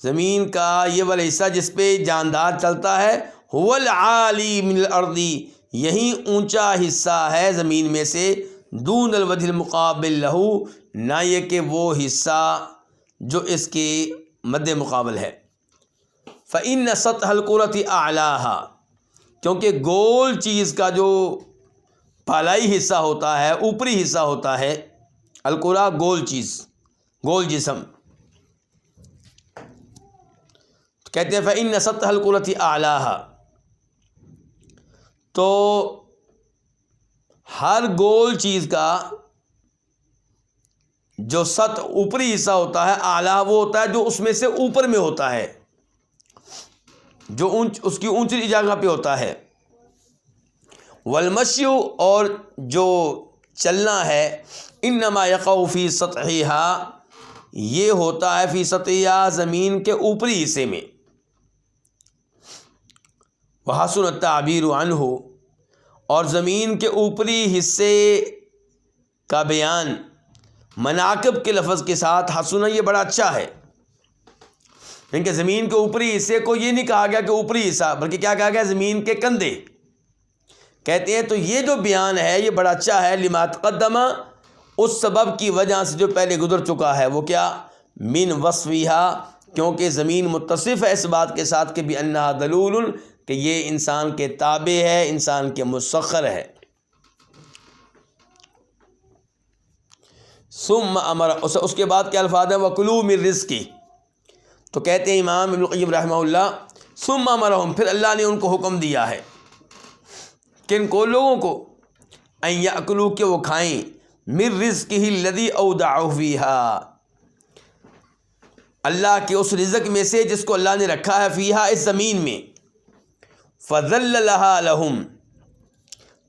B: زمین کا یہ والا حصہ جس پہ جاندار چلتا ہے، هو العالی من الارض، یہی اونچا حصہ ہے زمین میں سے، دون الوجہ المقابل له، نہ یہ کہ وہ حصہ جو اس کے مد مقابل ہے۔ فإن سطح الكرة أعلاها، کیونکہ گول چیز کا جو پالائی حصہ ہوتا ہے، اوپری حصہ ہوتا ہے، الکرہ گول چیز، گول جسم، کہتے ہیں فإن سطح الكرة أعلاها، تو ہر گول چیز کا جو سطح اوپری حصہ ہوتا ہے، اعلیٰ وہ ہوتا ہے جو اس میں سے اوپر میں ہوتا ہے، جو اس کی اونچی جگہ پہ ہوتا ہے۔ والمشی، اور جو چلنا ہے، انما یقع فی سطحها، یہ ہوتا ہے فی سطحها، زمین کے اوپری حصے میں۔ وحسن التعبیر عنہ، اور زمین کے اوپری حصے کا بیان مناکب کے لفظ کے ساتھ، حسن، یہ بڑا اچھا ہے، ان کے زمین کے اوپری حصے کو یہ نہیں کہا گیا کہ اوپری حصہ، بلکہ کیا کہا گیا؟ زمین کے کندھے۔ کہتے ہیں تو یہ جو بیان ہے یہ بڑا اچھا ہے، لما تقدم، اس سبب کی وجہ سے جو پہلے گزر چکا ہے، وہ کیا؟ من وصفها، کیونکہ زمین متصف ہے اس بات کے ساتھ کہ بھی انہا دلول، کہ یہ انسان کے تابع ہے، انسان کے مسخر ہے۔ ثم امر، اس کے بعد کیا الفاظ ہیں؟ وَكُلُوا مِن رِزْقِهِ، تو کہتے ہیں امام ابن القیم رحمہ اللہ، ثم امرہم، پھر اللہ نے ان کو حکم دیا ہے، کن کو؟ لوگوں کو، ان یاکلوا، کہ وہ کھائیں، من رزقہ الذی اودعہ فیہا، اللہ کے اس رزق میں سے جس کو اللہ نے رکھا ہے، فیہا، اس زمین میں، فذللھا لہم،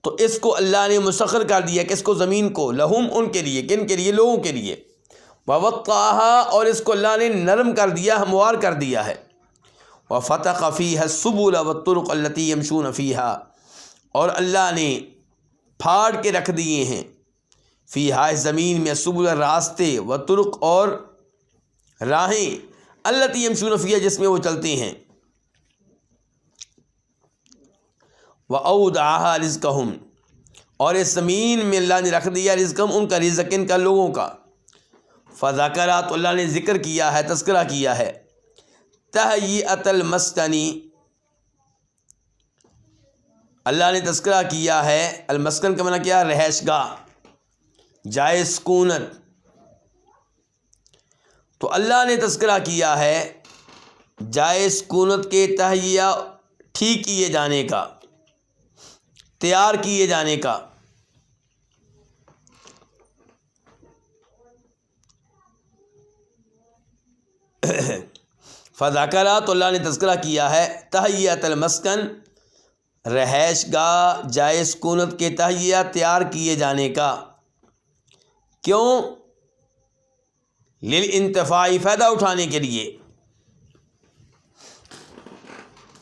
B: تو اس کو اللہ نے مسخر کر دیا، کس کو؟ زمین کو، لہم، ان کے لیے، کن کے لیے؟ لوگوں کے لیے، ووطاہا، اور اس کو اللہ نے نرم کر دیا، ہموار کر دیا ہے، وفتق فیہا السبل والطرق التی یمشون فیہا، اور اللہ نے پھاڑ کے رکھ دیے ہیں، فیہا، اس زمین میں، سبل، راستے، وطرق، اور راہیں، التی یمشون فیہا، جس میں وہ چلتے ہیں، وَأَوْدَعَهَا رِزْقَهُمْ، اور اس زمین میں اللہ نے رکھ دیا رزقہم، ان کا رزق، ان کا، لوگوں کا، فَذَكَرَ، تو اللہ نے ذکر کیا ہے، تذکرہ کیا ہے، تَهْيِئَةَ الْمَسْكَنِ، اللہ نے تذکرہ کیا ہے، المسکن کا معنی کیا؟ رہائش گاہ، جائے سکونت، تو اللہ نے تذکرہ کیا ہے جائے سکونت کے تہیہ، ٹھیک کیے جانے کا، تیار کیے جانے کا، فذکرہ، تو اللہ نے تذکرہ کیا ہے، تہیۃ المسکن، رہائش گاہ، جائے سکونت کے تہیہ، تیار کیے جانے کا، کیوں؟ للانتفاع، فائدہ اٹھانے کے لیے،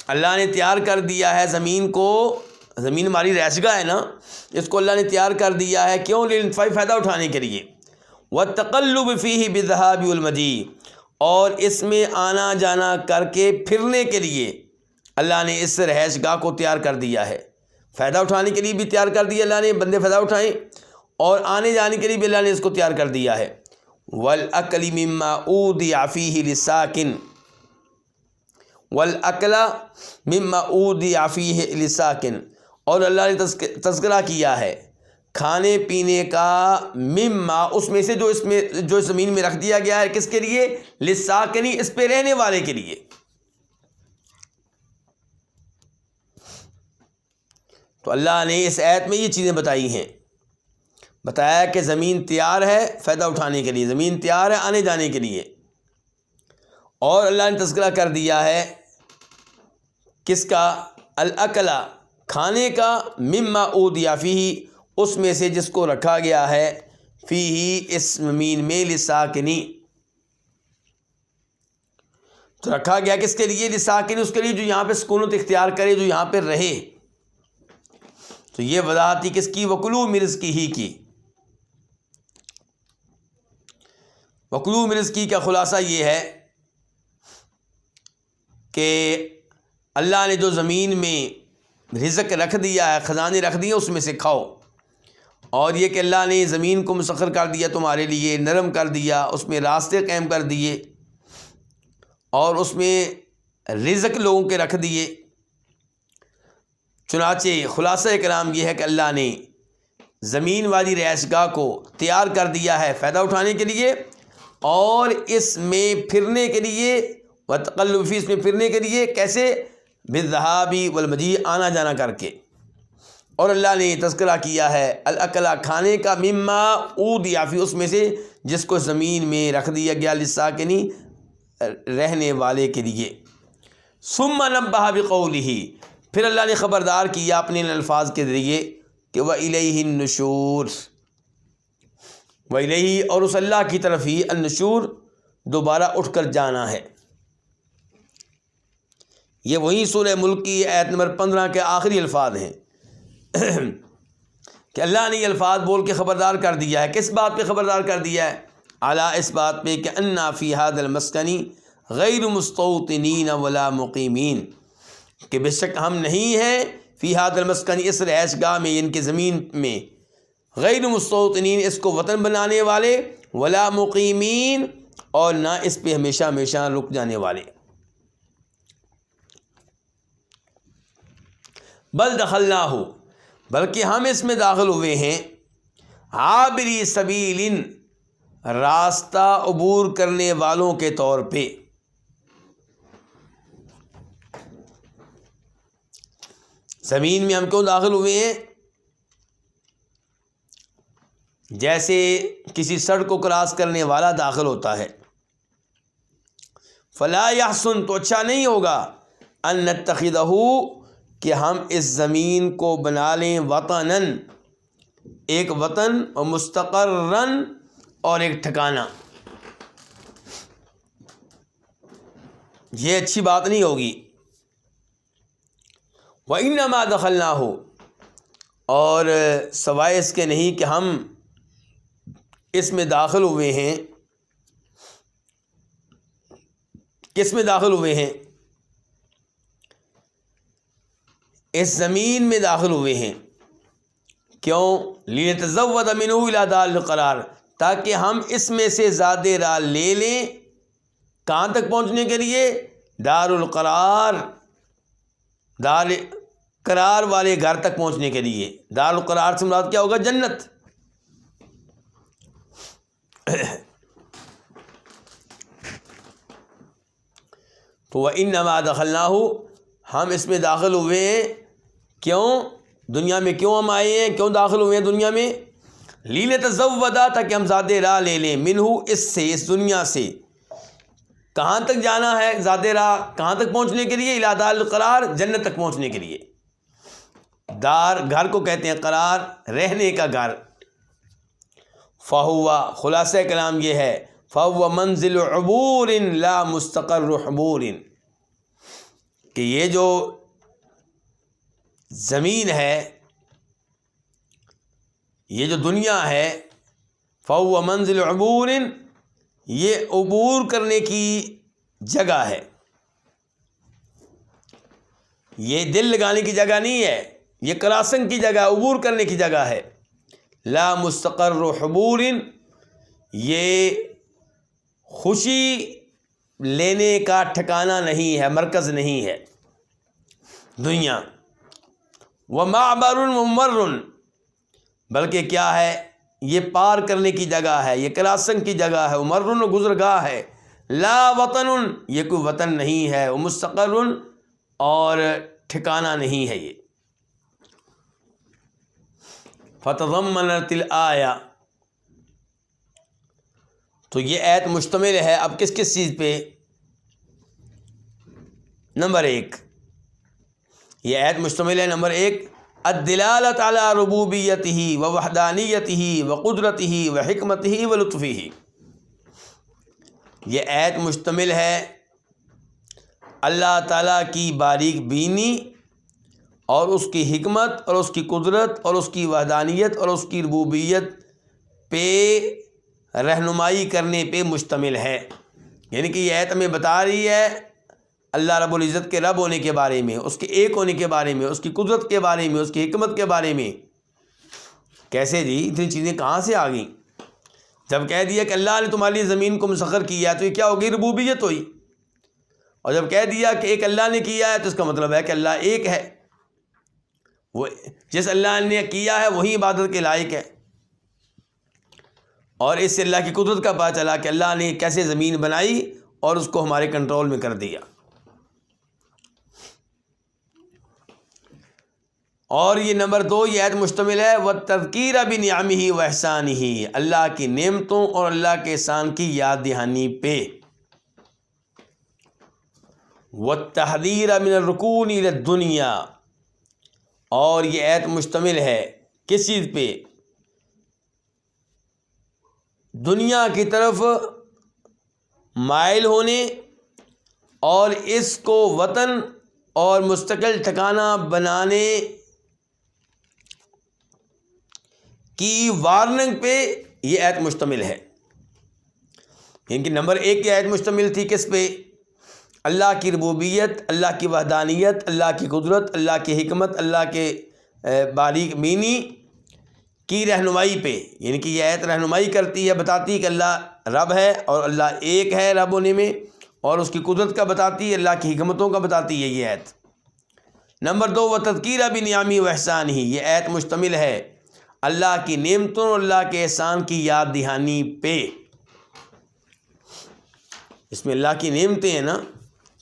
B: اللہ نے تیار کر دیا ہے زمین کو، زمین ہماری رہائش گاہ ہے نا، اس کو اللہ نے تیار کر دیا ہے، کیوں؟ للانتفاع، فائدہ اٹھانے کے لیے، والتقلب فیہ بالذہاب والمجیء، اور اس میں آنا جانا کر کے پھرنے کے لیے اللہ نے اس رہائش گاہ کو تیار کر دیا ہے، فائدہ اٹھانے کے لیے بھی تیار کر دیا اللہ نے، بندے فائدہ اٹھائیں، اور آنے جانے کے لیے بھی اللہ نے اس کو تیار کر دیا ہے، والأکل مما اودع فیہ للساکن، والأکل مما اودع فیہ للساکن، اور اللہ نے تذکرہ کیا ہے کھانے پینے کا، مما، اس میں سے، جو زمین میں رکھ دیا گیا ہے، کس کے لیے؟ للساکنی، اس پہ رہنے والے کے لیے، تو اللہ نے اس آیت میں یہ چیزیں بتائی ہیں، بتایا کہ زمین تیار ہے فائدہ اٹھانے کے لیے، زمین تیار ہے آنے جانے کے لیے، اور اللہ نے تذکرہ کر دیا ہے کس کا؟ الاکل، کھانے کا، مما اودع فیہ، اس میں سے جس کو رکھا گیا ہے، فیہ، اس زمین میں، لساکنی، تو رکھا گیا کس کے لیے؟ لساکنی، اس کے لیے جو یہاں پہ سکونت اختیار کرے، جو یہاں پہ رہے، تو یہ وضاحت تھی کس کی؟ وَكُلُوا مِن رِزْقِهِ کی، وَكُلُوا مِن رِزْقِهِ کا خلاصہ یہ ہے کہ اللہ نے جو زمین میں رزق رکھ دیا ہے، خزانے رکھ دیے، اس میں سے کھاؤ، اور یہ کہ اللہ نے زمین کو مسخر کر دیا تمہارے لیے، نرم کر دیا، اس میں راستے قائم کر دیے، اور اس میں رزق لوگوں کے رکھ دیے، چنانچہ خلاصہ کلام یہ ہے کہ اللہ نے زمین والی رہائش گاہ کو تیار کر دیا ہے فائدہ اٹھانے کے لیے، اور اس میں پھرنے کے لیے، وتقلب فیہ، اس میں پھرنے کے لیے، کیسے؟ بالذہاب والمجیء، آنا جانا کر کے، اور اللہ نے تذکرہ کیا ہے الاکل، کھانے کا، مما اودع فیہ، اس میں سے جس کو زمین میں رکھ دیا گیا، للساکنی، رہنے والے کے لیے، ثم نبہ بقولہ، پھر اللہ نے خبردار کیا اپنے الفاظ کے ذریعے کہ وَإِلَيْهِ النُّشُورُ، وَإِلَيْهِ، اور اس اللہ کی طرف ہی، النشور، دوبارہ اٹھ کر جانا ہے۔ یہ وہی سورہ ملک کی آیت نمبر 15 کے آخری الفاظ ہیں کہ اللہ نے یہ الفاظ بول کے خبردار کر دیا ہے، کس بات پہ خبردار کر دیا ہے؟ اعلیٰ، اس بات پہ کہ انا فی ھذا المسکن غیر مستوطنین ولا مقیمین، کہ بے شک ہم نہیں ہیں فی ھذا المسکن، اس رہائش گاہ میں، ان کی زمین میں، غیر مستوطنین، اس کو وطن بنانے والے، ولا مقیمین، اور نہ اس پہ ہمیشہ ہمیشہ رک جانے والے۔ بل دخلناہ، بلکہ ہم اس میں داخل ہوئے ہیں، عابری سبیل، راستہ عبور کرنے والوں کے طور پہ۔ زمین میں ہم کیوں داخل ہوئے ہیں؟ جیسے کسی سڑک کو کراس کرنے والا داخل ہوتا ہے۔ فلا یحسن، تو اچھا نہیں ہوگا، ان نتخذہ، کہ ہم اس زمین کو بنا لیں، وطنن، ایک وطن، اور مستقرن، اور ایک ٹھکانہ۔ یہ اچھی بات نہیں ہوگی۔ وَإِنَّمَا دَخَلْنَاهُ، اور سوائے اس کے نہیں کہ ہم اس میں داخل ہوئے ہیں۔ کس میں داخل ہوئے ہیں؟ اس زمین میں داخل ہوئے ہیں۔ کیوں؟ لِنَتَزَوَّدَ مِنْهُ إِلَى دَارِ الْقَرَارِ، تاکہ ہم اس میں سے زاد راہ لے لیں، کہاں تک پہنچنے کے لیے؟ دار القرار، دار قرار والے گھر تک پہنچنے کے لیے۔ دار القرار سے مراد کیا ہوگا؟ جنت۔ تو وَإِنَّمَا دَخَلْنَاهُ، ہم اس میں داخل ہوئے ہیں۔ کیوں؟ دنیا میں کیوں ہم آئے ہیں؟ کیوں داخل ہوئے ہیں دنیا میں؟ لِنَتَزَوَّدَ، تاکہ ہم زاد راہ لے لیں، منہ، اس سے، اس دنیا سے۔ کہاں تک جانا ہے زاد راہ؟ کہاں تک پہنچنے کے لیے؟ الی دار القرار، جنت تک پہنچنے کے لیے۔ دار، گھر کو کہتے ہیں قرار، رہنے کا گھر۔ فہوا، خلاصہ کلام یہ ہے، فہو منزل عبور لا مستقر حبور، کہ یہ جو زمین ہے، یہ جو دنیا ہے، فہو منزل عبور، یہ عبور کرنے کی جگہ ہے، یہ دل لگانے کی جگہ نہیں ہے، یہ کراسنگ کی جگہ، عبور کرنے کی جگہ ہے۔ لا مستقر حبور، یہ خوشی لینے کا ٹھکانہ نہیں ہے، مرکز نہیں ہے دنیا۔ ومعبر وممر، بلکہ کیا ہے؟ یہ پار کرنے کی جگہ ہے، یہ کراسنگ کی جگہ ہے، ممرن، گزرگاہ ہے۔ لا وطن، یہ کوئی وطن نہیں ہے، مستقر، اور ٹھکانہ نہیں ہے یہ۔ فتضمنت الآیہ، تو یہ آیت مشتمل ہے اب کس کس چیز پہ؟ نمبر ایک، یہ آیت مشتمل ہے نمبر ایک، الدلالۃ علی ربوبیتہ ووحدانیتہ وقدرتہ وحکمتہ ولطفہ، یہ آیت مشتمل ہے اللہ تعالیٰ کی باریک بینی اور اس کی حکمت اور اس کی قدرت اور اس کی وحدانیت اور اس کی ربوبیت پہ رہنمائی کرنے پہ مشتمل ہے۔ یعنی کہ یہ آیت ہمیں بتا رہی ہے اللہ رب العزت کے رب ہونے کے بارے میں، اس کے ایک ہونے کے بارے میں، اس کی قدرت کے بارے میں، اس کی حکمت کے بارے میں۔ کیسے جی؟ اتنی چیزیں کہاں سے آ گئیں؟ جب کہہ دیا کہ اللہ نے تمہارے لیے زمین کو مسخر کیا ہے تو یہ کیا ہوگی؟ ربوبیت ہوئی۔ اور جب کہہ دیا کہ ایک اللہ نے کیا ہے تو اس کا مطلب ہے کہ اللہ ایک ہے، وہ جس اللہ نے کیا ہے وہی عبادت کے لائق ہے۔ اور اس سے اللہ کی قدرت کا پتہ چلا کہ اللہ نے کیسے زمین بنائی اور اس کو ہمارے کنٹرول میں کر دیا۔ اور یہ نمبر دو، یہ آیت مشتمل ہے وَالتَّذْكِيرَ بِنِعَمِهِ وَإِحْسَانِهِ، اللہ کی نعمتوں اور اللہ کے احسان کی یاد دہانی پہ۔ وَالتَّحْذِيرَ مِنَ الرُّكُونِ إِلَى الدُّنْيَا، اور یہ آیت مشتمل ہے کس چیز پہ؟ دنیا کی طرف مائل ہونے اور اس کو وطن اور مستقل ٹھکانہ بنانے کی وارننگ پہ یہ آیت مشتمل ہے۔ یعنی کہ نمبر ایک کی آیت مشتمل تھی کس پہ؟ اللہ کی ربوبیت، اللہ کی وحدانیت، اللہ کی قدرت، اللہ کی حکمت، اللہ کے باریک بینی کی رہنمائی پہ، یعنی کہ یہ آیت رہنمائی کرتی ہے، بتاتی ہے کہ اللہ رب ہے اور اللہ ایک ہے رب ہونے میں، اور اس کی قدرت کا بتاتی ہے، اللہ کی حکمتوں کا بتاتی ہے یہ آیت۔ نمبر 2، و تذکیرہ بنعمی و احسان ہی، یہ آیت مشتمل ہے اللہ کی نعمتوں اور اللہ کے احسان کی یاد دہانی پہ۔ اس میں اللہ کی نعمتیں ہیں نا،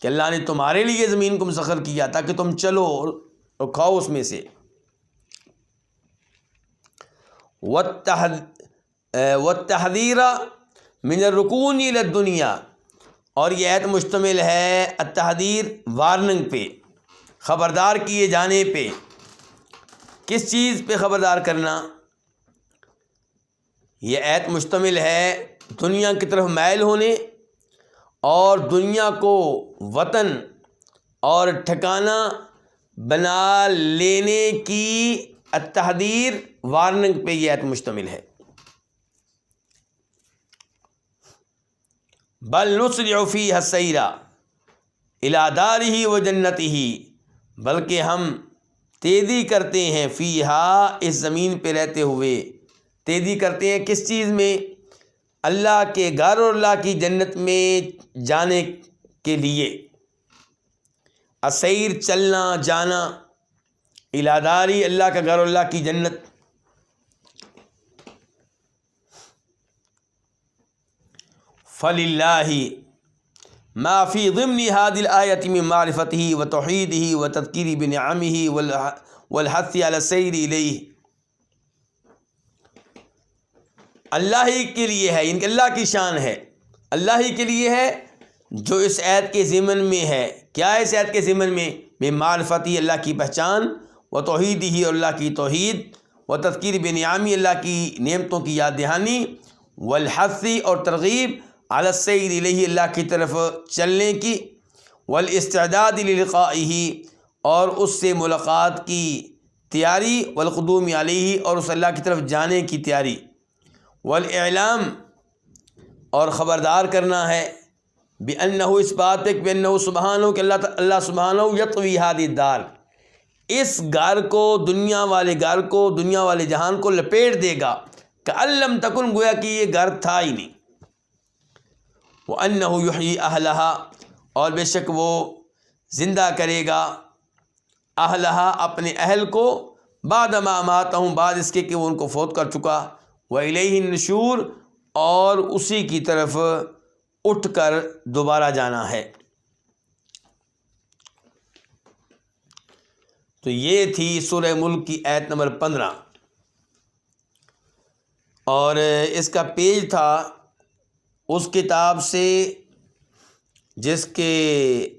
B: کہ اللہ نے تمہارے لیے زمین کو مسخر کیا تاکہ تم چلو اور کھاؤ اس میں سے۔ والتحذیر من الرکون الی الدنیا، اور یہ آیت مشتمل ہے التحذیر وارننگ پہ، خبردار کیے جانے پہ۔ کس چیز پہ خبردار کرنا؟ یہ آیت مشتمل ہے دنیا کی طرف مائل ہونے اور دنیا کو وطن اور ٹھکانہ بنا لینے کی التحذیر وارننگ پہ یہ آیت مشتمل ہے۔ بل نسرع فیہا السیرا الی دارہ و جنتہ، بلکہ ہم تیزی کرتے ہیں فیہا، اس زمین پہ رہتے ہوئے تیزی کرتے ہیں کس چیز میں؟ اللہ کے گھر اور اللہ کی جنت میں جانے کے لیے۔ السیر چلنا جانا، الی داری اللہ کا گھر اور اللہ کی جنت۔ فَلِلَّهِ مَا فِي ضِمْنِ هَذِهِ الْآيَةِ مِن مَعْرِفَتِهِ وَتَوْحِيدِهِ وَتَذْكِيرِ بِنِعَمِهِ وَالْحَثِّ عَلَى السَّيْرِ إِلَيْهِ، اللہ ہی کے لیے ہے، ان کے اللہ کی شان ہے، اللہ ہی کے لیے ہے جو اس آیت کے ضمن میں ہے۔ کیا ہے اس آیت کے ضمن میں؟ من معرفتی، اللہ کی پہچان، وتوحیدہ، اور اللہ کی توحید، وتذکیر بنعمی، اللہ کی نعمتوں کی یاد دہانی، والحث، اور ترغیب، علی السیر الیہ، اللہ کی طرف چلنے کی، والاستعداد للقائہ، اور اس سے ملاقات کی تیاری، والقدوم علیہ، اور اس اللہ کی طرف جانے کی تیاری، والاعلام، اور خبردار کرنا ہے، بأنہ، اس بات پہ کہ بأنہ سبحانہ، کہ اللہ سبحانہ یطوی ہذہ الدار، اس گھر کو، دنیا والے گھر کو، دنیا والے جہان کو لپیٹ دے گا، کأن لم تکن، گویا کہ یہ گھر تھا ہی نہیں۔ وأنہ یحیی اہلہا، اور بے شک وہ زندہ کرے گا اہلہا، اپنے اہل کو، بعد ما اماتہم، بعد اس کے کہ وہ ان کو فوت کر چکا، وإلیہ النشور، اور اسی کی طرف اٹھ کر دوبارہ جانا ہے۔ تو یہ تھی سورہ ملک کی آیت نمبر 15، اور اس کا پیج تھا اس کتاب سے جس کے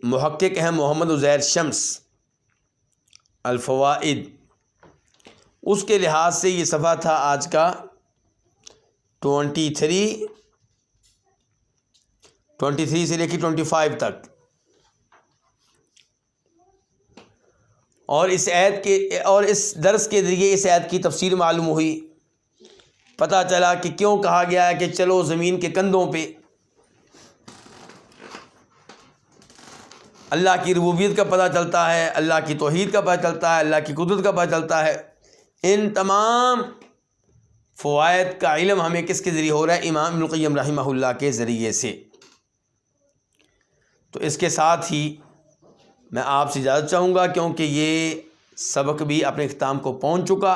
B: محقق ہیں محمد عزیر شمس، الفوائد، اس کے لحاظ سے یہ صفحہ تھا آج کا 23 سے لے کے 25 تک، اور اس آیت کے اور اس درس کے ذریعے اس آیت کی تفسیر معلوم ہوئی، پتہ چلا کہ کیوں کہا گیا ہے کہ چلو زمین کے کندھوں پہ۔ اللہ کی ربوبیت کا پتہ چلتا ہے، اللہ کی توحید کا پتہ چلتا ہے، اللہ کی قدرت کا پتہ چلتا ہے۔ ان تمام فوائد کا علم ہمیں کس کے ذریعے ہو رہا ہے؟ امام ابن القیم رحمہ اللہ کے ذریعے سے۔ تو اس کے ساتھ ہی میں آپ سے اجازت چاہوں گا، کیونکہ یہ سبق بھی اپنے اختتام کو پہنچ چکا،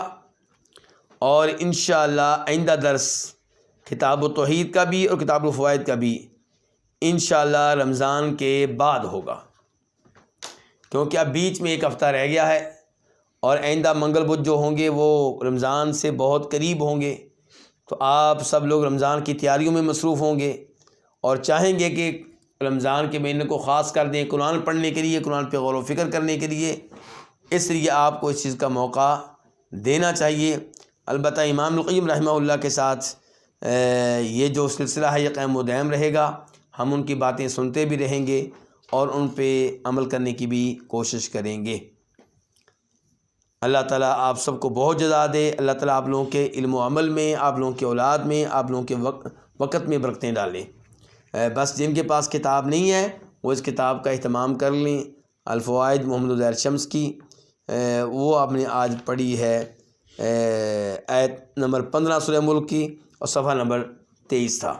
B: اور انشاءاللہ آئندہ درس کتاب التوحید کا بھی اور کتاب الفوائد کا بھی انشاءاللہ رمضان کے بعد ہوگا، کیونکہ اب بیچ میں ایک ہفتہ رہ گیا ہے، اور آئندہ منگل بدھ جو ہوں گے وہ رمضان سے بہت قریب ہوں گے، تو آپ سب لوگ رمضان کی تیاریوں میں مصروف ہوں گے اور چاہیں گے کہ رمضان کے مہینے کو خاص کر دیں قرآن پڑھنے کے لیے، قرآن پہ غور و فکر کرنے کے لیے، اس لیے آپ کو اس چیز کا موقع دینا چاہیے۔ البتہ امام القیم رحمہ اللہ کے ساتھ یہ جو سلسلہ ہے یہ قائم و دائم رہے گا، ہم ان کی باتیں سنتے بھی رہیں گے اور ان پہ عمل کرنے کی بھی کوشش کریں گے۔ اللہ تعالیٰ آپ سب کو بہت جزا دے، اللہ تعالیٰ آپ لوگوں کے علم و عمل میں، آپ لوگوں کے اولاد میں، آپ لوگوں کے وقت میں برکتیں ڈالیں۔ بس جن کے پاس کتاب نہیں ہے وہ اس کتاب کا اہتمام کر لیں، الفوائد محمد عزیر شمس کی، وہ آپ نے آج پڑھی ہے آیت نمبر 15 سورہ ملک کی، اور صفحہ نمبر 23 تھا۔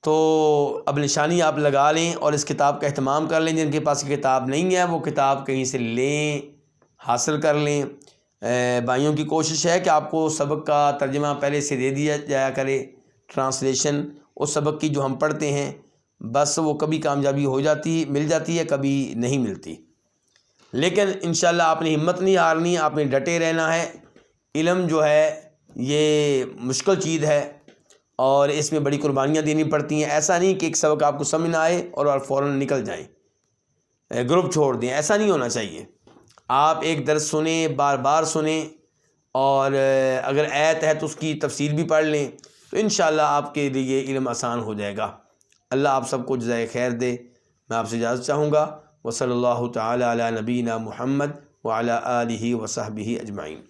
B: تو اب نشانی آپ لگا لیں اور اس کتاب کا اہتمام کر لیں۔ جن کے پاس کتاب نہیں ہے وہ کتاب کہیں سے لیں، حاصل کر لیں۔ بھائیوں کی کوشش ہے کہ آپ کو سبق کا ترجمہ پہلے سے دے دیا جایا کرے، ٹرانسلیشن اس سبق کی جو ہم پڑھتے ہیں، بس وہ کبھی کامیابی مل جاتی ہے، کبھی نہیں ملتی۔ لیکن انشاءاللہ آپ نے ہمت نہیں ہارنی، آپ نے ڈٹے رہنا ہے۔ علم جو ہے یہ مشکل چیز ہے اور اس میں بڑی قربانیاں دینی پڑتی ہیں۔ ایسا نہیں کہ ایک سبق آپ کو سمجھ نہ آئے اور فوراً نکل جائیں، گروپ چھوڑ دیں، ایسا نہیں ہونا چاہیے۔ آپ ایک درس سنیں، بار بار سنیں، اور اگر آیت ہے تو اس کی تفسیر بھی پڑھ لیں، تو انشاءاللہ آپ کے لیے علم آسان ہو جائے گا۔ اللہ آپ سب کو جزائے خیر دے۔ میں آپ سے اجازت چاہوں گا۔ وصلی اللہ تعالی علی نبینا محمد وعلی آلہ وصحبہ اجمعین۔